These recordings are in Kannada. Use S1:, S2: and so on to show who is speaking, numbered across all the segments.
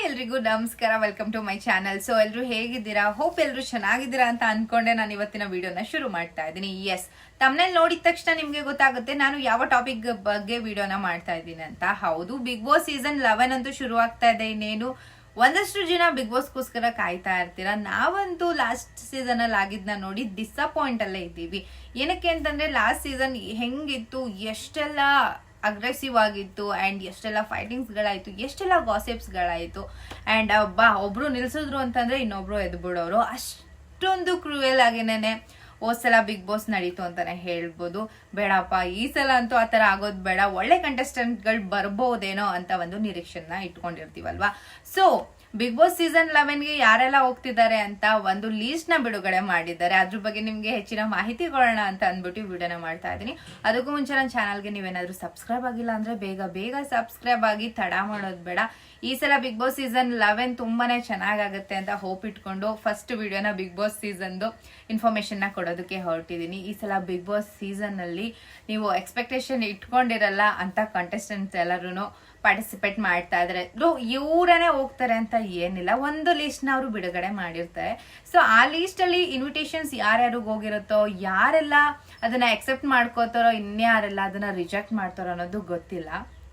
S1: ಎಲ್ರಿಗೂ ನಮಸ್ಕಾರ. Welcome to my channel. So ಎಲ್ಲರೂ ಹೇಗಿದ್ದೀರಾ? ಹೋಪ್ ಎಲ್ಲರೂ ಚೆನ್ನಾಗಿದ್ದೀರಾ ಅಂತ ಅನ್ಕೊಂಡೆ ನಾನು ಇವತ್ತಿನ ವಿಡಿಯೋನ ಶುರು ಮಾಡ್ತಾ ಇದ್ದೀನಿ. ಎಸ್, ತಮ್ಮನೇಲಿ ನೋಡಿದ ತಕ್ಷಣ ನಿಮ್ಗೆ ಗೊತ್ತಾಗುತ್ತೆ ನಾನು ಯಾವ ಟಾಪಿಕ್ ಬಗ್ಗೆ ವಿಡಿಯೋನ ಮಾಡ್ತಾ ಇದ್ದೀನಿ ಅಂತ. ಹೌದು, ಬಿಗ್ ಬಾಸ್ ಸೀಸನ್ 11 ಅಂತೂ ಶುರು ಆಗ್ತಾ ಇದೆ. ಇನ್ನೇನು ಒಂದಷ್ಟು ಜನ ಬಿಗ್ ಬಾಸ್ಗೋಸ್ಕರ ಕಾಯ್ತಾ ಇರ್ತೀರಾ. ನಾವಂತೂ ಲಾಸ್ಟ್ ಸೀಸನ್ ಅಲ್ಲಿ ಆಗಿದ್ನ ನೋಡಿ ಡಿಸಪಾಯಿಂಟ್ ಅಲ್ಲೇ ಇದ್ದೀವಿ. ಏನಕ್ಕೆ ಅಂತಂದ್ರೆ ಲಾಸ್ಟ್ ಸೀಸನ್ ಹೆಂಗಿತ್ತು, ಎಷ್ಟೆಲ್ಲ ಅಗ್ರೆಸಿವ್ ಆಗಿತ್ತು ಅಂಡ್ ಎಷ್ಟೆಲ್ಲ ಫೈಟಿಂಗ್ಸ್ ಗಳಾಯ್ತು, ಎಷ್ಟೆಲ್ಲ ಗಾಸಿಪ್ಸ್ ಗಳಾಯ್ತು. ಅಂಡ್ ಒಬ್ರು ನಿಲ್ಸಿದ್ರು ಅಂತಂದ್ರೆ ಇನ್ನೊಬ್ರು ಎದ್ಬಿಡೋರು. ಅಷ್ಟೊಂದು ಕ್ರೂಯಲ್ ಆಗಿನೇನೆ ಹೋದ್ಸಲ ಬಿಗ್ ಬಾಸ್ ನಡೀತು ಅಂತಾನೆ ಹೇಳ್ಬೋದು. ಬೇಡಪ್ಪ, ಈ ಸಲ ಅಂತೂ ಆತರ ಆಗೋದ್ ಬೇಡ, ಒಳ್ಳೆ ಕಂಟೆಸ್ಟೆಂಟ್ ಗಳು ಬರ್ಬೋದೇನೋ ಅಂತ ಒಂದು ನಿರೀಕ್ಷೆನ ಇಟ್ಕೊಂಡಿರ್ತೀವಲ್ವಾ. ಸೊ ಬಿಗ್ ಬಾಸ್ ಸೀಸನ್ 11ಗೆ ಯಾರೆಲ್ಲ ಹೋಗ್ತಿದ್ದಾರೆ ಅಂತ ಒಂದು ಲೀಸ್ಟ್ ನ ಬಿಡುಗಡೆ ಮಾಡಿದ್ದಾರೆ. ಅದ್ರ ಬಗ್ಗೆ ನಿಮ್ಗೆ ಹೆಚ್ಚಿನ ಮಾಹಿತಿ ಕೊಡೋಣ ಅಂತ ಅಂದ್ಬಿಟ್ಟು ವಿಡಿಯೋನ ಮಾಡ್ತಾ ಇದ್ದೀನಿ. ಅದಕ್ಕೂ ಮುಂಚೆ ನನ್ನ ಚಾನಲ್ಗೆ ನೀವೇನಾದ್ರೂ ಸಬ್ಸ್ಕ್ರೈಬ್ ಆಗಿಲ್ಲ ಅಂದ್ರೆ ಬೇಗ ಸಬ್ಸ್ಕ್ರೈಬ್ ಆಗಿ, ತಡ ಮಾಡೋದು ಬೇಡ. ಈ ಸಲ ಬಿಗ್ ಬಾಸ್ ಸೀಸನ್ 11 ತುಂಬಾನೇ ಚೆನ್ನಾಗಾಗುತ್ತೆ ಅಂತ ಹೋಪ್ ಇಟ್ಕೊಂಡು ಫಸ್ಟ್ ವಿಡಿಯೋನ ಬಿಗ್ ಬಾಸ್ ಸೀಸನ್ದು ಇನ್ಫಾರ್ಮೇಶನ್ ನ ಕೊಡೋದಕ್ಕೆ ಹೊರಟಿದ್ದೀನಿ. ಈ ಸಲ ಬಿಗ್ ಬಾಸ್ ಸೀಸನ್ ಅಲ್ಲಿ ನೀವು ಎಕ್ಸ್ಪೆಕ್ಟೇಷನ್ ಇಟ್ಕೊಂಡಿರಲ್ಲ ಅಂತ ಕಂಟೆಸ್ಟೆಂಟ್ಸ್ ಎಲ್ಲರೂ ಪಾರ್ಟಿಸಿಪೇಟ್ ಮಾಡ್ತಾ ಇದಾರೆ. ಇವರೇ ಹೋಗ್ತಾರೆ ಅಂತ ಏನಿಲ್ಲ, ಒಂದು ಲಿಸ್ಟ್ ನ ಅವರು ಬಿಡುಗಡೆ ಮಾಡಿರ್ತಾರೆ. ಸೊ ಆ ಲಿಸ್ಟ್ ಅಲ್ಲಿ ಇನ್ವಿಟೇಷನ್ಸ್ ಯಾರ್ಯಾರಿಗೆ ಹೋಗಿರುತ್ತೋ, ಯಾರೆಲ್ಲ ಅದನ್ನ ಅಕ್ಸೆಪ್ಟ್ ಮಾಡ್ಕೋತಾರೋ, ಇನ್ಯಾರೆಲ್ಲ ಅದನ್ನ ರಿಜೆಕ್ಟ್ ಮಾಡ್ತಾರೋ ಅನ್ನೋದು ಗೊತ್ತಿಲ್ಲ.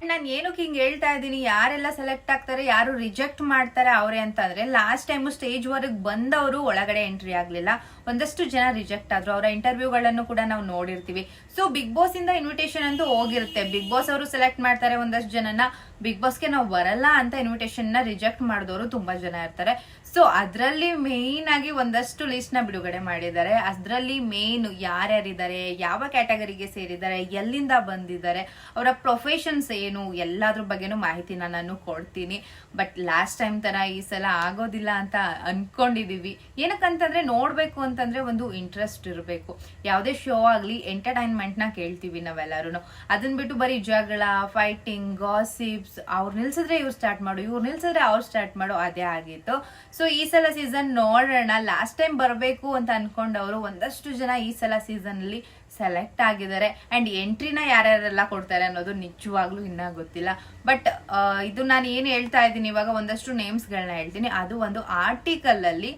S1: ನಾನು ಏನಕ್ಕೆ ಹಿಂಗ್ ಹೇಳ್ತಾ ಇದ್ದೀನಿ, ಯಾರೆಲ್ಲ ಸೆಲೆಕ್ಟ್ ಆಗ್ತಾರೆ, ಯಾರು ರಿಜೆಕ್ಟ್ ಮಾಡ್ತಾರೆ ಅವರೇ ಅಂತಂದ್ರೆ, ಲಾಸ್ಟ್ ಟೈಮ್ ಸ್ಟೇಜ್ ವರ್ಗ್ ಬಂದವರು ಒಳಗಡೆ ಎಂಟ್ರಿ ಆಗ್ಲಿಲ್ಲ, ಒಂದಷ್ಟು ಜನ ರಿಜೆಕ್ಟ್ ಆದ್ರು. ಅವರ ಇಂಟರ್ವ್ಯೂಗಳನ್ನು ಕೂಡ ನಾವು ನೋಡಿರ್ತೀವಿ. ಸೊ ಬಿಗ್ ಬಾಸ್ ಇಂದ ಇನ್ವಿಟೇಷನ್ ಅಂತೂ ಹೋಗಿರುತ್ತೆ. ಬಿಗ್ ಬಾಸ್ ಅವರು ಸೆಲೆಕ್ಟ್ ಮಾಡ್ತಾರೆ ಒಂದಷ್ಟು ಜನನ, ಬಿಗ್ ಬಾಸ್ಗೆ ನಾವು ಬರಲ್ಲ ಅಂತ ಇನ್ವಿಟೇಷನ್ ನ ರಿಜೆಕ್ಟ್ ಮಾಡಿದವರು ತುಂಬಾ ಜನ ಇರ್ತಾರೆ. ಸೊ ಅದ್ರಲ್ಲಿ ಮೇನ್ ಆಗಿ ಒಂದಷ್ಟು ಲಿಸ್ಟ್ ನ ಬಿಡುಗಡೆ ಮಾಡಿದ್ದಾರೆ. ಅದ್ರಲ್ಲಿ ಮೇನ್ ಯಾರ್ಯಾರಿದ್ದಾರೆ, ಯಾವ ಕ್ಯಾಟಗರಿಗೆ ಸೇರಿದ್ದಾರೆ, ಎಲ್ಲಿಂದ ಬಂದಿದ್ದಾರೆ, ಅವರ ಪ್ರೊಫೆಷನ್ಸ್ ಏನು, ಎಲ್ಲಾದ್ರ ಬಗ್ಗೆನೂ ಮಾಹಿತಿನ ನಾನು ಕೊಡ್ತೀನಿ. ಬಟ್ ಲಾಸ್ಟ್ ಟೈಮ್ ತರ ಈ ಸಲ ಆಗೋದಿಲ್ಲ ಅಂತ ಅನ್ಕೊಂಡಿದೀವಿ. ಏನಕ್ಕಂತಂದ್ರೆ ನೋಡ್ಬೇಕು ಅಂತಂದ್ರೆ ಒಂದು ಇಂಟ್ರೆಸ್ಟ್ ಇರಬೇಕು. ಯಾವುದೇ ಶೋ ಆಗ್ಲಿ ಎಂಟರ್ಟೈನ್ಮೆಂಟ್ ನ ಕೇಳ್ತೀವಿ ನಾವೆಲ್ಲರೂ. ಅದನ್ ಬಿಟ್ಟು ಬರೀ ಜಗಳ, ಫೈಟಿಂಗ್, ಗಾಸಿಪ್ಸ್, ಅವ್ರು ನಿಲ್ಸಿದ್ರೆ ಇವ್ರು ಸ್ಟಾರ್ಟ್ ಮಾಡು, ಇವ್ರು ನಿಲ್ಸಿದ್ರೆ ಅವ್ರು ಸ್ಟಾರ್ಟ್ ಮಾಡು, ಅದೇ ಆಗಿತ್ತು. ಸೊ ಈ ಸಲ ಸೀಸನ್ ನೋಡೋಣ. ಲಾಸ್ಟ್ ಟೈಮ್ ಬರಬೇಕು ಅಂತ ಅನ್ಕೊಂಡವರು ಒಂದಷ್ಟು ಜನ ಈ ಸಲ ಸೀಸನ್ ಅಲ್ಲಿ ಸೆಲೆಕ್ಟ್ ಆಗಿದ್ದಾರೆ. ಅಂಡ್ ಎಂಟ್ರಿನ ಯಾರ್ಯಾರೆಲ್ಲ ಕೊಡ್ತಾರೆ ಅನ್ನೋದು ನಿಜವಾಗ್ಲೂ ಇನ್ನ ಗೊತ್ತಿಲ್ಲ. ಬಟ್ ಇದು ನಾನು ಏನ್ ಹೇಳ್ತಾ ಇದ್ದೀನಿ ಇವಾಗ, ಒಂದಷ್ಟು ನೇಮ್ಸ್ ಗಳನ್ನ ಹೇಳ್ತೀನಿ. ಅದು ಒಂದು ಆರ್ಟಿಕಲ್ ಅಲ್ಲಿ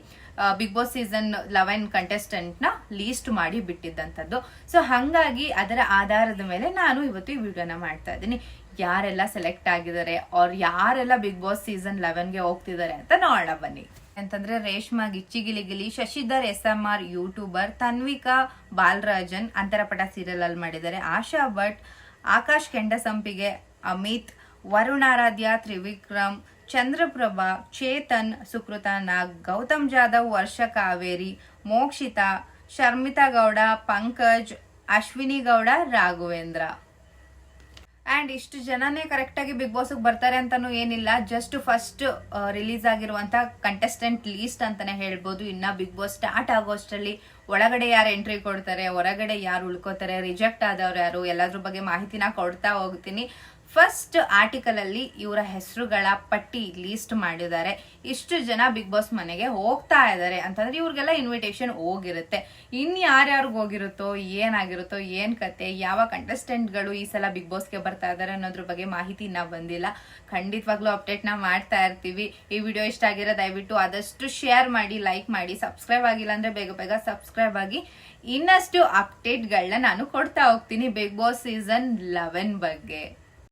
S1: ಬಿಗ್ ಬಾಸ್ ಸೀಸನ್ 11 ಕಂಟೆಸ್ಟೆಂಟ್ ನ ಲೀಸ್ಟ್ ಮಾಡಿ ಬಿಟ್ಟಿದ್ದಂಥದ್ದು. ಸೊ ಹಂಗಾಗಿ ಅದರ ಆಧಾರದ ಮೇಲೆ ನಾನು ಇವತ್ತು ಈ ವಿಡಿಯೋನ ಮಾಡ್ತಾ ಇದ್ದೀನಿ. ಯಾರೆಲ್ಲ ಸೆಲೆಕ್ಟ್ ಆಗಿದ್ದಾರೆ ಅವ್ರು ಯಾರೆಲ್ಲ ಬಿಗ್ ಬಾಸ್ ಸೀಸನ್ 11ಗೆ ಹೋಗ್ತಿದ್ದಾರೆ ಅಂತ ನೋಡೋಣ ಬನ್ನಿ. ಅಂತಂದ್ರೆ Reshma Gicchigiligili, Shashidhar SMR YouTuber, Tanvika Balarajan Antarapata serial ಅಲ್ಲಿ ಮಾಡಿದ್ದಾರೆ, ಆಶಾ ಭಟ್, ಆಕಾಶ್ ಕೆಂಡಸಂಪಿಗೆ, ಅಮಿತ್, ವರುಣಾರಾಧ್ಯ, ತ್ರಿವಿಕ್ರಮ್, ಚಂದ್ರಪ್ರಭಾ, ಚೇತನ್, ಸುಕೃತ ನಾಗ್, ಗೌತಮ್ ಜಾಧವ್, ವರ್ಷ ಕಾವೇರಿ, ಮೋಕ್ಷಿತಾ, ಶರ್ಮಿತಾ ಗೌಡ, ಪಂಕಜ್, ಅಶ್ವಿನಿ ಗೌಡ, ರಾಘವೇಂದ್ರ. ಅಂಡ್ ಇಷ್ಟು ಜನನೇ ಕರೆಕ್ಟ್ ಆಗಿ ಬಿಗ್ ಬಾಸ್ ಬರ್ತಾರೆ ಅಂತಾನು ಏನಿಲ್ಲ. ಜಸ್ಟ್ ಫಸ್ಟ್ ರಿಲೀಸ್ ಆಗಿರುವಂತ ಕಂಟೆಸ್ಟೆಂಟ್ ಲೀಸ್ಟ್ ಅಂತಾನೆ ಹೇಳ್ಬೋದು. ಇನ್ನ ಬಿಗ್ ಬಾಸ್ ಸ್ಟಾರ್ಟ್ ಆಗೋಷ್ಟರಲ್ಲಿ ಒಳಗಡೆ ಯಾರು ಎಂಟ್ರಿ ಕೊಡ್ತಾರೆ, ಹೊರಗಡೆ ಯಾರು ಉಳ್ಕೋತಾರೆ, ರಿಜೆಕ್ಟ್ ಆದವ್ರು ಯಾರು, ಎಲ್ಲಾದ್ರ ಬಗ್ಗೆ ಮಾಹಿತಿನ ಕೊಡ್ತಾ ಹೋಗ್ತೀನಿ. ಫಸ್ಟ್ ಆರ್ಟಿಕಲ್ ಅಲ್ಲಿ ಇವರ ಹೆಸರುಗಳ ಪಟ್ಟಿ ಲೀಸ್ಟ್ ಮಾಡಿದ್ದಾರೆ. ಇಷ್ಟು ಜನ ಬಿಗ್ ಬಾಸ್ ಮನೆಗೆ ಹೋಗ್ತಾ ಇದ್ದಾರೆ ಅಂತಂದ್ರೆ ಇವ್ರಿಗೆಲ್ಲ ಇನ್ವಿಟೇಷನ್ ಹೋಗಿರುತ್ತೆ. ಇನ್ ಯಾರ್ಯಾರಿಗ ಹೋಗಿರುತ್ತೋ, ಏನಾಗಿರುತ್ತೋ, ಏನ್ ಕತೆ, ಯಾವ ಕಂಟೆಸ್ಟೆಂಟ್ಗಳು ಈ ಸಲ ಬಿಗ್ ಬಾಸ್ಗೆ ಬರ್ತಾ ಇದಾರೆ ಅನ್ನೋದ್ರ ಬಗ್ಗೆ ಮಾಹಿತಿ ಇನ್ನ ಬಂದಿಲ್ಲ. ಖಂಡಿತವಾಗ್ಲೂ ಅಪ್ಡೇಟ್ ನ ಮಾಡ್ತಾ ಇರ್ತೀವಿ. ಈ ವಿಡಿಯೋ ಇಷ್ಟ ಆಗಿರೋ ದಯವಿಟ್ಟು ಆದಷ್ಟು ಶೇರ್ ಮಾಡಿ, ಲೈಕ್ ಮಾಡಿ. ಸಬ್ಸ್ಕ್ರೈಬ್ ಆಗಿಲ್ಲ ಅಂದ್ರೆ ಬೇಗ ಸಬ್ಸ್ಕ್ರೈಬ್ ಆಗಿ. ಇನ್ನಷ್ಟು ಅಪ್ಡೇಟ್ ಗಳನ್ನ ನಾನು ಕೊಡ್ತಾ ಹೋಗ್ತೀನಿ ಬಿಗ್ ಬಾಸ್ ಸೀಸನ್ 11 ಬಗ್ಗೆ.